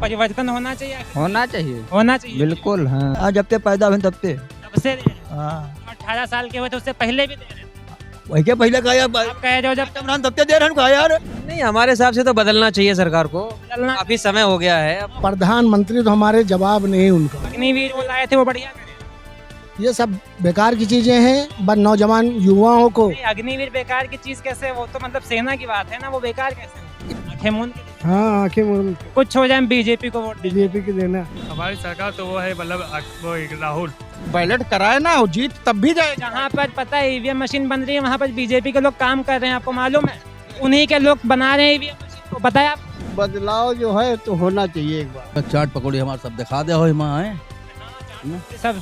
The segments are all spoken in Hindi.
परिवर्तन होना चाहिए? होना चाहिए, होना चाहिए बिल्कुल। हाँ, हाँ, जब ते पैदा हुए तब ते। तब से दे रहे हैं। हाँ, 18 साल के हुए तो उससे पहले भी दे रहे हैं। वही के पहले कहा यार, आप कह रहे हो जब इमरान तब ते दे रहे हैं कहा यार। नहीं, हमारे हिसाब से तो बदलना चाहिए सरकार को। चलना काफी समय हो गया है। अब प्रधानमंत्री तो हमारे जवाब नहीं उनका। अग्निवीर वो लाए थे वो बढ़िया करे। ये सब बेकार की चीजें हैं, बस नौजवान युवाओं को। नहीं, अग्निवीर बेकार की चीज कैसे? वो तो मतलब सेना की बात है ना, वो बेकार कैसे? आंखें मूंद के हाँ, आखिर कुछ हो जाए बीजेपी को वोट दे। बीजेपी की देना। हमारी सरकार तो वो है मतलब वो राहुल। बैलेट कराए ना, जीत तब भी जाए। जहाँ पर पता है ईवीएम मशीन बन रही है वहाँ पर बीजेपी के लोग काम कर रहे हैं, आपको मालूम है? उन्हीं के लोग बना रहे हैं ईवीएम मशीन को, पता है आप? बदलाव जो है तो होना चाहिए एक बार। चाट पकौड़ी हमारे सब दिखा दे हो माँ है। सब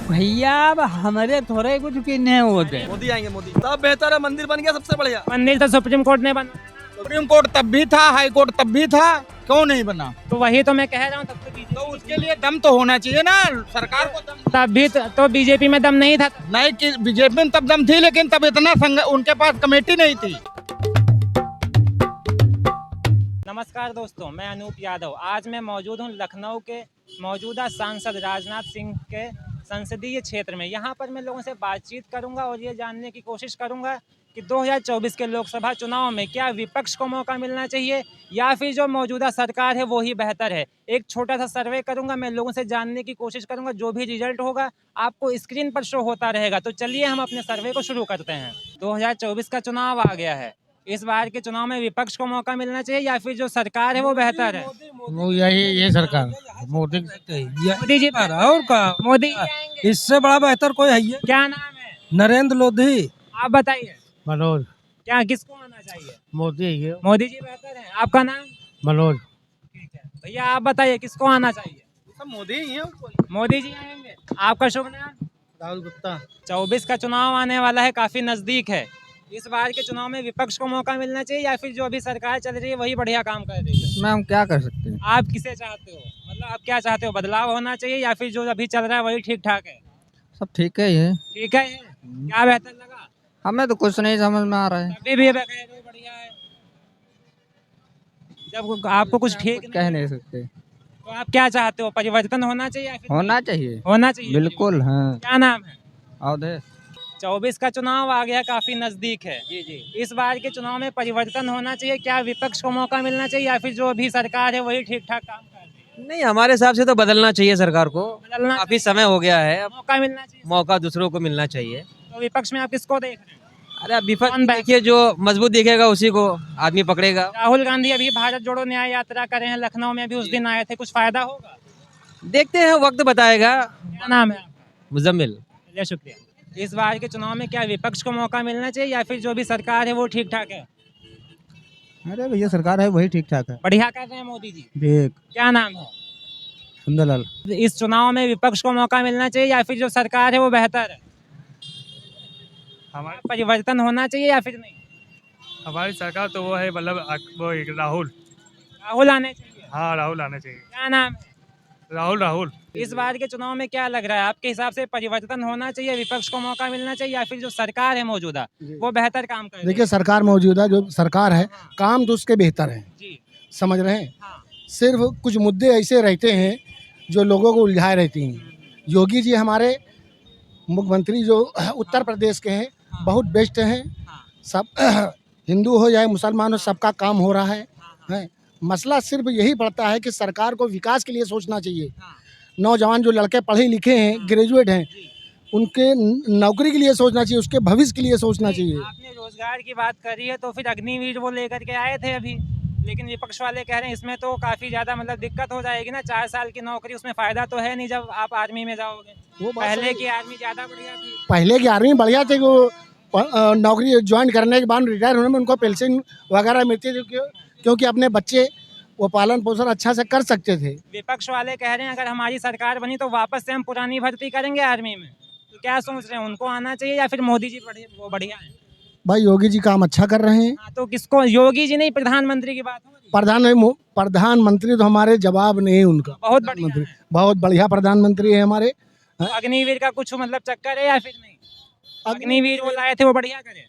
भैया अब हमारे थोड़े कुछ किन्ने होते। मोदी आएंगे, मोदी सब बेहतर है। मंदिर बन गया सबसे बढ़िया। मंदिर तो सुप्रीम कोर्ट ने बना, सुप्रीम कोर्ट तब भी था, हाई कोर्ट तब भी था, क्यों नहीं बना? तो वही तो मैं कह रहा हूँ। तब तो बीजेपी, तो उसके लिए दम तो होना चाहिए ना, सरकार को दम। तब भी तो बीजेपी में दम नहीं था। नहीं कि बीजेपी में तब दम थी, लेकिन तब इतना उनके पास कमेटी नहीं थी। नमस्कार दोस्तों, मैं अनूप यादव। आज मैं मौजूद हूँ लखनऊ के मौजूदा सांसद राजनाथ सिंह के संसदीय क्षेत्र में। यहाँ पर मैं लोगों से बातचीत करूँगा और ये जानने की कोशिश करूँगा कि 2024 के लोकसभा चुनाव में क्या विपक्ष को मौका मिलना चाहिए या फिर जो मौजूदा सरकार है वो ही बेहतर है। एक छोटा सा सर्वे करूँगा, मैं लोगों से जानने की कोशिश करूँगा। जो भी रिजल्ट होगा आपको स्क्रीन पर शो होता रहेगा। तो चलिए हम अपने सर्वे को शुरू करते हैं। 2024 का चुनाव आ गया है। इस बार के चुनाव में विपक्ष को मौका मिलना चाहिए या फिर जो सरकार है वो बेहतर है? वो ये सरकार मोदी मोदी जी और का मोदी जी आएंगे। इससे बड़ा बेहतर कोई है? क्या नाम है? नरेंद्र मोदी। आप बताइए, मनोज। क्या किसको आना चाहिए? मोदी है। मोदी जी बेहतर है। आपका नाम? मनोज। ठीक है भैया, आप बताइए किसको आना चाहिए? सब मोदी ही है। मोदी जी आएंगे। आपका शुभ नाम? राहुल गुप्ता। 24 का चुनाव आने वाला है, काफी नजदीक है। इस बार के चुनाव में विपक्ष को मौका मिलना चाहिए या फिर जो अभी सरकार चल रही है वही बढ़िया काम कर रही है? इसमें हम क्या कर सकते हैं? आप किसे चाहते हो? मतलब आप क्या चाहते हो? बदलाव होना चाहिए या फिर जो अभी चल रहा है वही ठीक ठाक है? सब ठीक है ये। ठीक है। क्या बेहतर लगा? हमें तो कुछ नहीं समझ में आ रहा है। अभी भी बढ़िया है। जब आपको कुछ ठीक कह नहीं सकते। तो आप क्या चाहते हो? परिवर्तन होना चाहिए या फिर होना चाहिए, होना चाहिए? बिल्कुल। हाँ, क्या नाम है? अवधेश। 24 का चुनाव आ गया, काफी नजदीक है। जी जी। इस बार के चुनाव में परिवर्तन होना चाहिए, क्या विपक्ष को मौका मिलना चाहिए या फिर जो अभी सरकार है वही ठीक ठाक काम कर रही है? नहीं, हमारे हिसाब से तो बदलना चाहिए सरकार को। बदलना काफी समय हो गया है। अब मौका मिलना चाहिए। मौका दूसरों को मिलना चाहिए। तो विपक्ष में आप किसको देख रहे हैं? अरे अब विपक्ष कौन बैठे? देखिए, जो मजबूत दिखेगा उसी को आदमी पकड़ेगा। राहुल गांधी अभी भारत जोड़ो न्याय यात्रा कर रहे हैं, लखनऊ में भी उस दिन आए थे, कुछ फायदा होगा? देखते हैं, वक्त बताएगा। क्या नाम है आपका? मुजम्मिल। चलिए, शुक्रिया। इस बार के चुनाव में क्या विपक्ष को मौका मिलना चाहिए या फिर जो भी सरकार है वो ठीक ठाक है? अरे भैया, सरकार है वही ठीक ठाक है। बढ़िया कर रहे हैं मोदी जी। देख, क्या नाम है? सुंदरलाल। इस चुनाव में विपक्ष को मौका मिलना चाहिए या फिर जो सरकार है वो बेहतर है? हमारी परिवर्तन होना चाहिए या फिर नहीं? हमारी सरकार तो वो है मतलब वो राहुल। राहुल आने चाहिए। हाँ, राहुल आना चाहिए। क्या नाम है? राहुल। इस बार के चुनाव में क्या लग रहा है आपके हिसाब से? परिवर्तन होना चाहिए, विपक्ष को मौका मिलना चाहिए या फिर जो सरकार है मौजूदा वो बेहतर काम कर रही है? देखिए, सरकार मौजूदा जो सरकार है, काम तो उसके बेहतर है, जी। समझ रहे हैं। हाँ। सिर्फ कुछ मुद्दे ऐसे रहते हैं जो लोगों को उलझाए रहती हैं। योगी जी हमारे मुख्यमंत्री जो उत्तर प्रदेश के हैं, बहुत बेस्ट हैं। सब हिंदू हो या मुसलमान हो, सबका काम हो रहा है। मसला सिर्फ यही पड़ता है कि सरकार को विकास के लिए सोचना चाहिए। नौजवान जो लड़के पढ़े लिखे हैं, ग्रेजुएट हैं, उनके नौकरी के लिए सोचना चाहिए, उसके भविष्य के लिए सोचना चाहिए। आपने रोजगार की बात करी है तो फिर अग्निवीर वो लेकर के आए थे अभी, लेकिन विपक्ष वाले कह रहे हैं इसमें तो काफी ज्यादा मतलब दिक्कत हो जाएगी ना। 4 साल की नौकरी, उसमें फायदा तो है नहीं जब आप आर्मी में जाओगे। वो बात पहले सही। की आर्मी ज्यादा बढ़िया थी। पहले की आर्मी बढ़िया थे, वो नौकरी ज्वाइन करने के बाद रिटायर होने में उनको पेंशन वगैरह मिलती थी, क्योंकि अपने बच्चे वो पालन पोषण अच्छा से कर सकते थे। विपक्ष वाले कह रहे हैं अगर हमारी सरकार बनी तो वापस से हम पुरानी भर्ती करेंगे आर्मी में। तो क्या सोच रहे हैं, उनको आना चाहिए या फिर मोदी जी वो बढ़िया है? भाई, योगी जी काम अच्छा कर रहे हैं। हाँ, तो किसको? योगी जी नहीं, प्रधानमंत्री की बात हो रही है। प्रधानमंत्री तो हमारे जवाब नहीं उनका। बहुत बढ़िया है। बहुत बढ़िया प्रधानमंत्री है हमारे। तो अग्निवीर का कुछ मतलब चक्कर है या फिर नहीं? अग्निवीर वो लाए थे वो बढ़िया करे?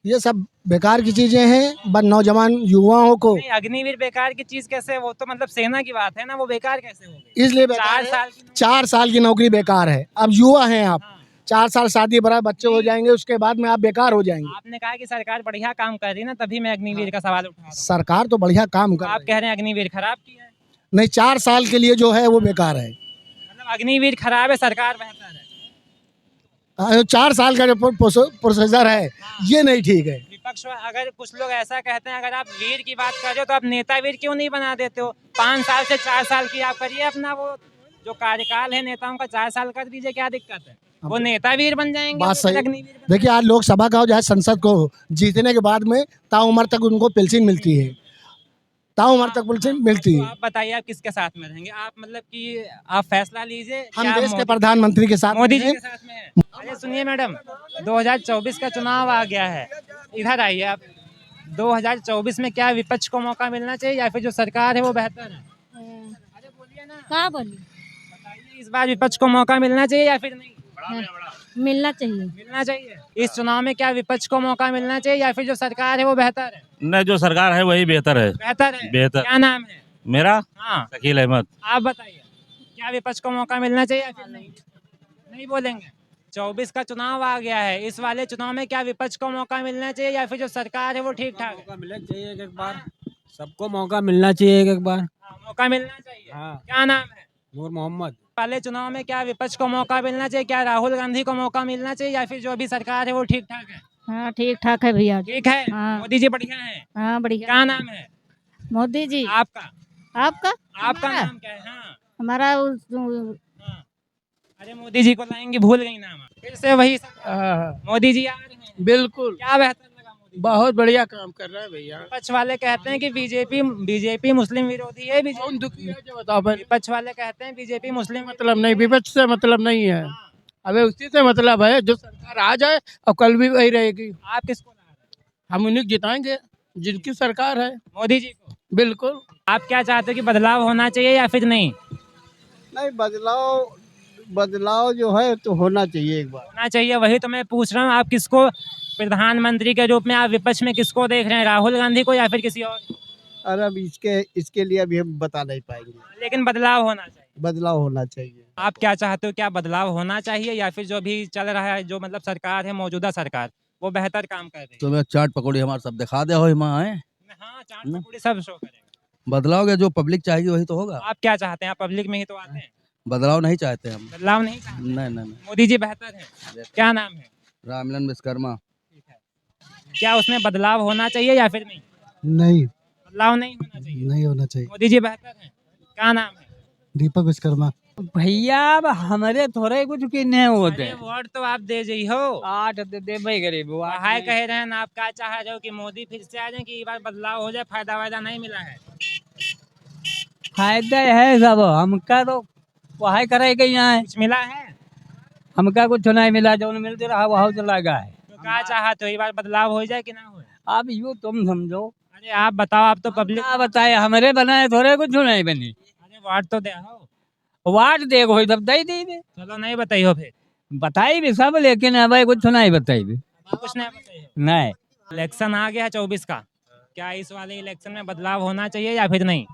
ये सब बेकार की चीजें हैं। बस नौजवान युवाओं को नहीं, अग्निवीर बेकार की चीज कैसे, वो तो मतलब सेना की बात है ना, वो बेकार कैसे हो गई? इसलिए बेकार 4 है। साल की 4 साल की नौकरी बेकार है। अब युवा हैं आप, हाँ। 4 साल शादी बड़ा बच्चे हो जाएंगे, उसके बाद में आप बेकार हो जाएंगे। आपने कहा कि सरकार बढ़िया काम कर रही है ना, तभी मैं अग्निवीर का सवाल उठा रहा हूँ। सरकार तो बढ़िया काम कर आप रही कह रहे हैं अग्निवीर खराब की है, है। नहीं, 4 साल के लिए जो है वो बेकार है। मतलब अग्निवीर खराब है, सरकार बेहतर है। 4 साल का जो प्रोसीजर है ये नहीं ठीक है। विपक्ष अगर कुछ लोग ऐसा कहते हैं, अगर आप वीर की बात कर रहे हो तो आप नेता वीर क्यों नहीं बना देते हो? 5 साल से 4 साल की आप करिए, अपना वो जो कार्यकाल है नेताओं का 4 साल कर दीजिए, क्या दिक्कत है? वो नेता वीर बन जाएंगे, बात वो सही। अग्निवीर बन देखिए, आज लोकसभा का जो है संसद को जीतने के बाद में ताउम्र तक उनको पेंशन मिलती है, ताउम्र तक पेंशन मिलती तो है। आप बताइए, आप किसके साथ में रहेंगे? आप मतलब कि आप फैसला लीजिए, हम क्या देश के मोदी प्रधानमंत्री के साथ मोदी जी हैं। के साथ में है? अरे सुनिए मैडम, 2024 का चुनाव आ गया है, इधर आइए आप। 2024 में क्या विपक्ष को मौका मिलना चाहिए या फिर जो सरकार है वो बेहतर है? अरे बोलिए ना, कहाँ बोली? बताइए, इस बार विपक्ष को मौका मिलना चाहिए या फिर नहीं मिलना चाहिए। मिलना चाहिए? इस चुनाव में क्या विपक्ष को मौका मिलना चाहिए या फिर जो सरकार है वो बेहतर है? नहीं, जो सरकार है वही बेहतर है। बेहतर है। बेहतर। क्या नाम है? मेरा हाँ, शकील अहमद। आप बताइए, क्या विपक्ष को मौका मिलना चाहिए या फिर नहीं? नहीं बोलेंगे? 24 का चुनाव आ गया है, इस वाले चुनाव में क्या विपक्ष को मौका मिलना चाहिए या फिर जो सरकार है वो ठीक ठाक है? मौका मिलना चाहिए एक बार, सबको मौका मिलना चाहिए एक बार। हाँ, मौका मिलना चाहिए। हाँ। क्या नाम है? नूर मोहम्मद। वाले चुनाव में क्या विपक्ष को मौका मिलना चाहिए? क्या राहुल गांधी को मौका मिलना चाहिए या फिर जो अभी सरकार है वो ठीक ठाक है? हाँ ठीक ठाक है भैया। ठीक है। हाँ। मोदी जी बढ़िया है। हाँ बढ़िया। क्या नाम है मोदी जी। आपका? आपका? आपका हमारा? नाम क्या है? हाँ, हमारा हाँ। अरे मोदी जी को लाएंगे, भूल गई नाम आप। फिर से वही मोदी जी आ रहे हैं। बिल्कुल, क्या बेहतर लगा मोदी जी? बहुत बढ़िया काम कर रहा है भैया। विपक्ष वाले कहते हैं कि बीजेपी मुस्लिम विरोधी है। कौन दुखी है जो बताओ पहले? विपक्ष वाले कहते हैं बीजेपी मुस्लिम मतलब नहीं, विपक्ष से मतलब नहीं है, अबे उसी से मतलब है जो सरकार आ जाए और कल भी वही रहेगी। आप किसको ला रहे हैं? हम उन्हें जिताएंगे जिनकी सरकार है। मोदी जी को। बिल्कुल। आप क्या चाहते हो कि बदलाव होना चाहिए या फिर नहीं नहीं, बदलाव जो है तो होना चाहिए एक बार। होना चाहिए? वही तो मैं पूछ रहा हूँ, आप किसको प्रधानमंत्री के रूप में आप विपक्ष में किसको देख रहे हैं? राहुल गांधी को या फिर किसी और? अरे अब इसके लिए अभी हम बता नहीं पाएंगे। लेकिन बदलाव होना चाहिए। बदलाव होना चाहिए। आप क्या चाहते हो, क्या बदलाव होना चाहिए या फिर जो भी चल रहा है, जो मतलब सरकार है, मौजूदा सरकार, वो बेहतर काम कर रही है? तो मैं चाट पकौड़ी हमारे सब दिखा दे हो माँ है। हाँ, चाट पकौड़ी सब शो करेगा। बदलाव के जो पब्लिक चाहिए वही तो होगा। आप क्या चाहते हैं? आप पब्लिक में ही तो आते हैं। बदलाव नहीं चाहते हम। बदलाव नहीं चाहते? नहीं नहीं नहीं। मोदी जी बेहतर है। क्या नाम है? रामलन विश्वकर्मा। ठीक है। क्या उसमें बदलाव होना चाहिए या फिर नहीं? नहीं, बदलाव नहीं होना चाहिए। नहीं होना चाहिए। मोदी जी बेहतर है। क्या नाम है? दीपक विश्वकर्मा। भैया अब हमारे थोड़े कुछ किन्ने होते अरे वोट तो आप दे जी हो। आठ दे भाई गरीब हाय कह रहे हैं ना, आप क्या चाह रहे हो कि मोदी फिर से आ जाए कि इस बार बदलाव हो जाए? फायदा वायदा नहीं मिला है। फायदा है सब, हमका तो वही करेगा यहाँ, कुछ मिला है हमका कुछ नहीं मिला, जो मिलते रहा वहाँ चला गया है। तो क्या चाहते हो, इस बार बदलाव हो जाए कि ना हो? अब यूँ तुम समझो, अरे आप बताओ, आप तो पब्लिक। क्या बताए, हमारे बनाए थोड़े कुछ नहीं बनी। अरे वोट तो दे हो। वाट देखो सब दई दी भी, चलो नहीं बताइयो फिर। बताई भी सब, लेकिन अब कुछ नहीं बताई भी। कुछ नहीं बताइयो। नहीं। इलेक्शन आ गया है 24 का, क्या इस वाले इलेक्शन में बदलाव होना चाहिए या फिर नहीं?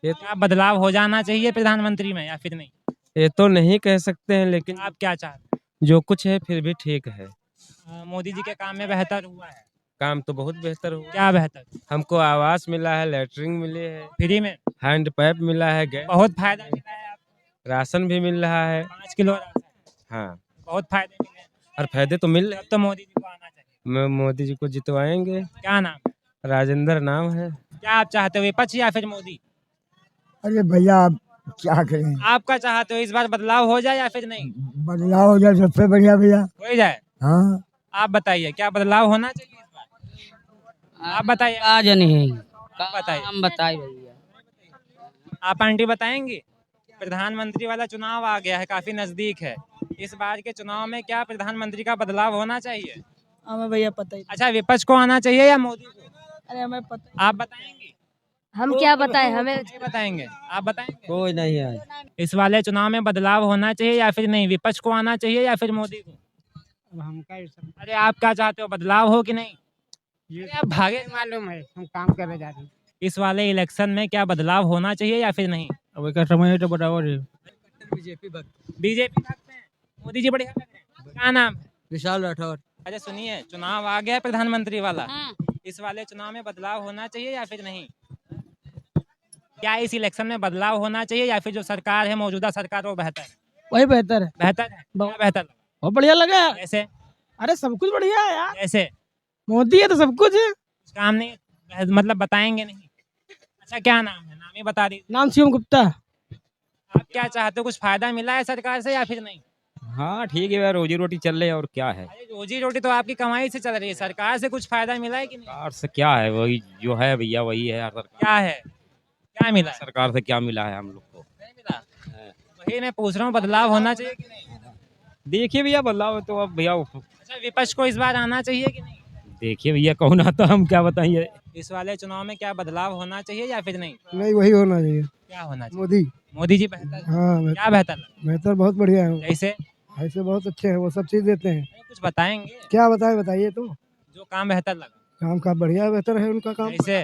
क्या बदलाव हो जाना चाहिए प्रधानमंत्री में या फिर नहीं? ये तो नहीं कह सकते हैं, लेकिन आप क्या चाहते जो कुछ है फिर भी ठीक है। हैं? मोदी जी के काम में बेहतर हुआ है? काम तो बहुत बेहतर हुआ। क्या बेहतर? हमको आवास मिला है, लेटरिन मिले है, फ्री में हैंड पाइप मिला है, गैस, बहुत फायदा मिला है। आपको राशन भी मिल रहा है। 5 किलो राशन, हाँ, बहुत फायदे मिले हैं। और फायदे तो मिल रहे अब तो मोदी जी को आना चाहिए। हैं। मोदी जी को जितवाएंगे। क्या नाम है? राजेंद्र नाम है। क्या आप चाहते हो, विपक्ष या फिर मोदी? अरे भैया आप क्या करें, आपका चाहते हो इस बार बदलाव हो जाए या फिर नहीं? बदलाव हो जाए सबसे बढ़िया भैया। हो जाए। हाँ, आप बताइए, क्या बदलाव होना चाहिए इस बार? आप बताइए। आज नहीं, आप बताइए। हम बताए भैया। आप आंटी बताएंगे? प्रधानमंत्री वाला चुनाव आ गया है, काफी नजदीक है। इस बार के चुनाव में क्या प्रधानमंत्री का बदलाव होना चाहिए? हमें भैया पता ही। अच्छा, विपक्ष को आना चाहिए या मोदी को? अरे हमें पता। आप बताएंगे? हम क्या बताएं, हमें नहीं बताएंगे? आप बताएंगे? कोई नहीं है। इस वाले चुनाव में बदलाव होना चाहिए या फिर नहीं? विपक्ष को आना चाहिए या फिर मोदी को? हम का अरे आप क्या चाहते हो, बदलाव हो कि नहीं? ये अरे आप भागे। मालूम है, हम काम करने जा रहे हैं। इस वाले इलेक्शन में क्या बदलाव होना चाहिए या फिर नहीं? अब का समय तो बराबर है। बीजेपी बीजेपी भक्त हैं, मोदी जी बढ़िया लग रहे हैं। क्या नाम है? विशाल राठौर। अरे सुनिए, चुनाव आ गया है प्रधानमंत्री वाला। हाँ। इस वाले चुनाव में बदलाव होना चाहिए या फिर नहीं? क्या इस इलेक्शन में बदलाव होना चाहिए या फिर जो सरकार है, मौजूदा सरकार, वो बेहतर है? वही बेहतर है। बेहतर है, क्या बेहतर लगा? बहुत बढ़िया लगा। जैसे अरे सब कुछ बढ़िया है यार, जैसे मोदी है तो सब कुछ है। कुछ काम नहीं, मतलब बताएंगे नहीं? अच्छा क्या नाम है, नाम ही बता दीजिए। नाम शिवम गुप्ता। आप क्या चाहते हो, कुछ फायदा मिला है सरकार से या फिर नहीं? हाँ ठीक है यार, रोजी रोटी चल रही है और क्या है। अरे रोजी रोटी तो आपकी कमाई से चल रही है, सरकार से कुछ फायदा मिला है कि नहीं? सरकार से क्या है, वही जो है भैया वही है यार। सरकार क्या है, क्या मिला है? सरकार से क्या मिला है हम लोग को? नहीं मिला। वही मैं पूछ रहा हूँ, बदलाव होना चाहिए कि नहीं? देखिए भैया बदलाव तो अब भैया अच्छा विपक्ष को इस बार आना चाहिए कि नहीं? देखिए भैया कौन आता हम क्या बताइए। इस वाले चुनाव में क्या बदलाव होना चाहिए या फिर नहीं? नहीं वही होना चाहिए, क्या होना चाहिए? मोदी। मोदी जी बेहतर है? हाँ क्या बेहतर लगा? बेहतर, बहुत बढ़िया है, जैसे ऐसे बहुत अच्छे हैं, वो सब चीज़ देते हैं। कुछ बताएंगे क्या बताए, बताइए तो। जो काम बेहतर लगा? काम का बढ़िया बेहतर है उनका काम। जैसे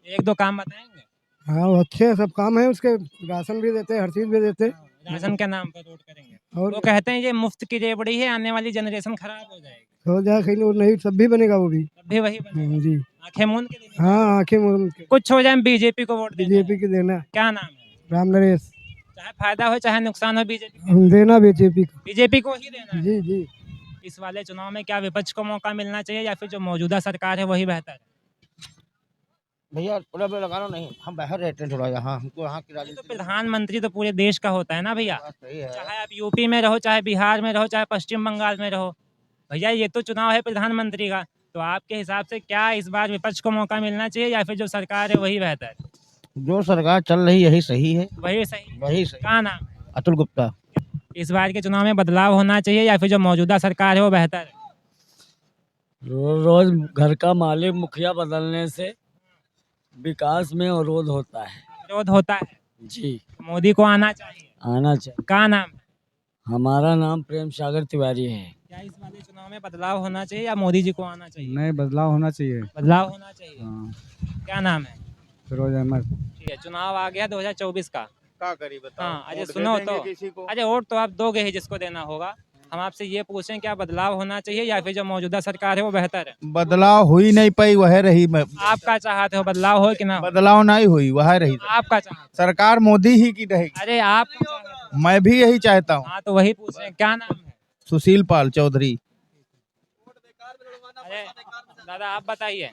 एक दो काम बताएंगे। हाँ वो अच्छे हैं, सब काम है उसके, राशन भी देते हैं, हर चीज़ भी देते हैं। राशन के नाम पर वोट करेंगे। और वो कहते हैं ये मुफ्त की रेवड़ी है, आने वाली जनरेशन खराब हो जाएगी। हो जाए कहीं और नहीं, सब भी बनेगा वो भी। तब भी वही बनेगा। जी आंखें मूंद के देंगे। हाँ, आंखें मूंद के कुछ हो जाए बीजेपी को वोट देना है। बीजेपी की देना। क्या नाम है? राम नरेश। चाहे फायदा हो चाहे नुकसान हो, बीजेपी हम देना बीजेपी को। बीजेपी को ही देना है। जी जी। इस वाले चुनाव में क्या विपक्ष को मौका मिलना चाहिए या फिर जो मौजूदा सरकार है वही बेहतर है? भैया पूरा लगाना नहीं, हम बाहर रहते हैं थोड़ा, यहाँ हमको यहाँ की तो राजनीति प्रधानमंत्री तो पूरे देश का होता है ना भैया। सही है। चाहे आप यूपी में रहो, चाहे बिहार में रहो, चाहे पश्चिम बंगाल में रहो, भैया ये तो चुनाव है प्रधानमंत्री का। तो आपके हिसाब से क्या इस बार विपक्ष को मौका मिलना चाहिए या फिर जो सरकार है वही बेहतर है? जो सरकार चल रही यही सही है, वही सही। वही सही। क्या नाम है? अतुल गुप्ता। इस बार के चुनाव में बदलाव होना चाहिए या फिर जो मौजूदा सरकार है वो बेहतर है? रोज रोज घर का मालिक मुखिया बदलने से विकास में अवरोध होता है। विरोध होता है। जी मोदी को आना चाहिए। आना चाहिए। क्या नाम है? हमारा नाम प्रेम सागर तिवारी है। क्या इस वाले चुनाव में बदलाव होना चाहिए या मोदी जी को आना चाहिए? नहीं, बदलाव होना चाहिए। बदलाव होना चाहिए। हाँ, क्या नाम है? फिरोज अहमद। ठीक है, चुनाव आ गया 2024 का। क्या करी बताओ। हाँ अजय सुनो तो, अजय वोट तो आप दोगे ही जिसको देना होगा। हम आपसे ये पूछें क्या बदलाव होना चाहिए या फिर जो मौजूदा सरकार है वो बेहतर है? बदलाव हुई नहीं पाई, वह रही। आपका चाहते हो बदलाव हो कि ना हो? बदलाव नहीं हुई, वह रही। आपका चाहते सरकार मोदी ही की रहेगी। अरे आप मैं भी यही चाहता हूँ। हाँ तो वही पूछ रहे हैं, क्या नाम है? सुशील पाल चौधरी। अरे दादा आप बताइए,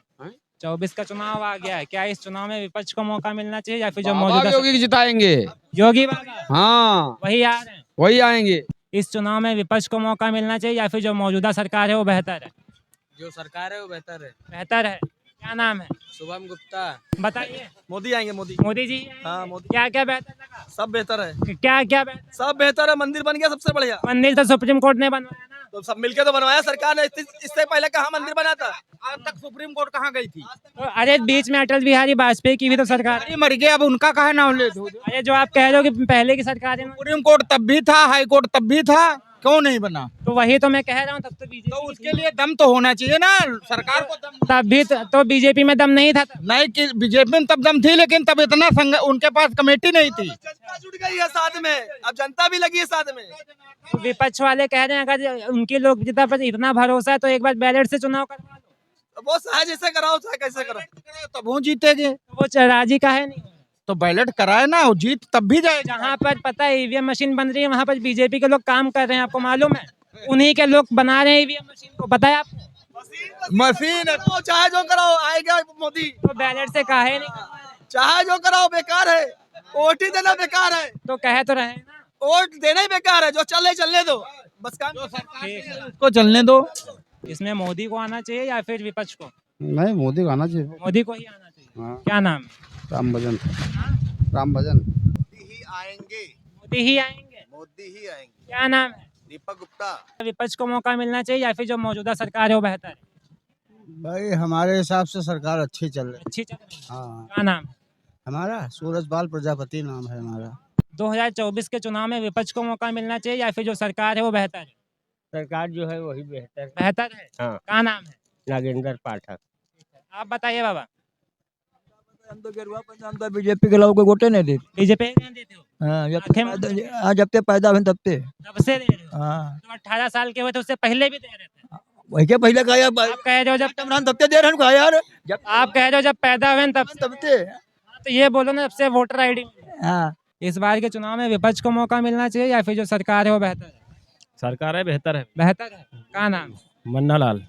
24 का चुनाव आ गया है, क्या इस चुनाव में विपक्ष को मौका मिलना चाहिए या फिर जो मौजूदा योगी जिताएंगे। योगी बाबा हाँ वही आ रहे हैं? वही आएंगे। इस चुनाव में विपक्ष को मौका मिलना चाहिए या फिर जो मौजूदा सरकार है वो बेहतर है? जो सरकार है वो बेहतर है। बेहतर है। क्या नाम है? शुभम गुप्ता। बताइए। मोदी आएंगे, मोदी। मोदी जी हाँ, मोदी। क्या क्या बेहतर लगा? सब बेहतर है, क्या क्या बेहतर? सब बेहतर है। मंदिर बन गया सबसे बढ़िया। मंदिर तो सुप्रीम कोर्ट ने बनवाया ना। तो सब मिलके तो बनवाया सरकार ने। इससे पहले कहाँ मंदिर बना था? आज तक सुप्रीम कोर्ट कहाँ गई थी? तो अरे बीच में अटल बिहारी वाजपेयी की भी तो सरकार है। मर गया, अब उनका कहा नाम ले दो। अरे जो आप कह रहे हो कि पहले की सरकार है, सुप्रीम कोर्ट तब भी था, हाई कोर्ट तब भी था, क्यों नहीं बना? तो वही तो मैं कह रहा हूँ, तब तो बीजेपी तो उसके लिए दम तो होना चाहिए ना, सरकार को दम। तब भी तो बीजेपी में दम नहीं था तब। नहीं कि बीजेपी में तब दम थी, लेकिन तब इतना उनके पास कमेटी नहीं थी। जनता जुड़ गई है साथ में, अब जनता भी लगी है साथ में। तो विपक्ष वाले कह रहे हैं अगर उनकी लोकप्रियता पर इतना भरोसा है तो एक बार बैलेट से चुनाव करवा लो। वो चाहे जैसे कराओ चाहे कैसे कराओ, तब वो जीतेंगे। तो वो राजी का है नहीं। तो बैलेट कराए ना, वो जीत तब भी जाएगा। जहाँ पर पता है ईवीएम मशीन बन रही है वहाँ पर बीजेपी के लोग काम कर रहे हैं, आपको मालूम है? उन्हीं के लोग बना रहे हैं ईवीएम मशीन को, पता है आपको? मशीन तो चाहे जो कराओ आएगा मोदी। तो बैलेट से काहे नहीं? चाहे जो कराओ बेकार है, वोट ही देना बेकार है। तो कह तो रहे हैं ना, वोट देना ही बेकार है। जो चले चलने दो, बस काम ठीक है। उसको चलने दो। इसमें मोदी को आना चाहिए या फिर विपक्ष को? नहीं, मोदी को आना चाहिए। मोदी को ही आना चाहिए। हाँ। क्या नाम है? राम भजन। राम भजन। मोदी ही आएंगे, मोदी ही आएंगे। मोदी ही आएंगे। क्या नाम है? दीपक गुप्ता। विपक्ष को मौका मिलना चाहिए या फिर जो मौजूदा सरकार है वो बेहतर है? भाई हमारे हिसाब से सरकार अच्छी चल रही अच्छी चल रही है। है। हाँ, क्या नाम है? हमारा सूरजपाल प्रजापति नाम है हमारा। 2024 के चुनाव में विपक्ष को मौका मिलना चाहिए या फिर जो सरकार है वो बेहतर है? सरकार जो है वही बेहतर है। बेहतर है। हाँ। क्या नाम है? नागेंद्र पाठक। आप बताइए बाबा। हम तो गेरुआ पंजाब तो बीजेपी के लोगों को वोटे नहीं देते। बीजेपी को नहीं देते हो? हाँ आखिर जब तक पैदा हुए तब ते। तब से दे रहे हो? हाँ तो 18 साल के हुए थे उससे पहले भी दे रहे थे? वही क्या पहले का यार आप कह रहे हो जब तब ते दे रहे हैं यार जब आप कह रहे हो जब पैदा हुए हैं तब से? तब ते। तो ये बोलो ना, जब से वोटर आईडी। हाँ इस बार के चुनाव में विपक्ष को मौका मिलना चाहिए या फिर जो सरकार है वो बेहतर है? सरकार है बेहतर है। बेहतर है। क्या नाम? मन्ना लाल।